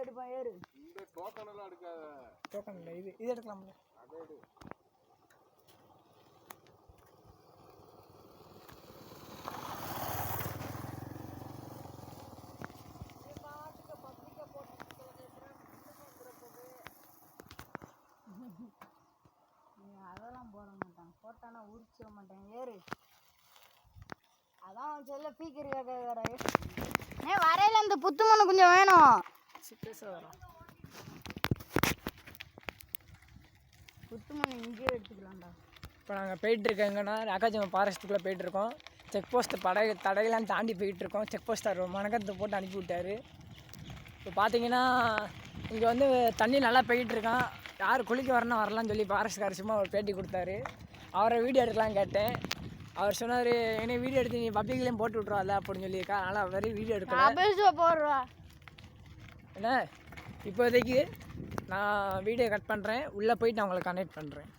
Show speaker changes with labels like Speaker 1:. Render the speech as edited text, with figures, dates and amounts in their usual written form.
Speaker 1: எடுப்பான் ஏறு.
Speaker 2: இந்த டோக்கன் எல்லாம் எடுக்காத.
Speaker 3: டோக்கன் இல்லை, இது எடுக்கலாம்ல.
Speaker 2: அதே எடு.
Speaker 1: அதெல்லாம் போட மாட்டான், போட்டானா உரிச்சிட மாட்டேன் ஏறு. அதான் சொல்ல பீக்கர் கேட்க வரையில இந்த புத்து மண்ணு கொஞ்சம் வேணும். புத்து மண்ணு இங்கேயே எடுத்துக்கலாம்டா.
Speaker 3: இப்போ நாங்கள் போயிட்டுருக்கோம் எங்கன்னா ராக்காஜம் ஃபாரஸ்ட்டுக்குள்ளே போயிட்டுருக்கோம். செக் போஸ்ட்டு தடையெல்லாம் தாண்டி போயிட்டுருக்கோம். செக் போஸ்ட்டார் மணக்கத்தை போட்டு அனுப்பி விட்டார். இப்போ பார்த்தீங்கன்னா இங்கே வந்து தண்ணி நல்லா போயிட்டுருக்கான். யார் குளிக்க வரணும் வரலான்னு சொல்லி ஃபாரஸ்ட்கார் சும்மா ஒரு பேட்டி கொடுத்தாரு. அவரை வீடியோ எடுக்கலான்னு கேட்டேன். அவர் சொன்னார், என்ன வீடியோ எடுத்து நீ பப்ளிக்லேயும் போட்டு விட்ருவால அப்படின்னு சொல்லியிருக்கா. அதனால் அவர் வீடியோ எடுக்கலாம்
Speaker 1: போடுறா.
Speaker 3: என்ன இப்போதைக்கு நான் வீடியோ கட் பண்ணுறேன். உள்ளே போயிட்டு நான் உங்களை கனெக்ட் பண்ணுறேன்.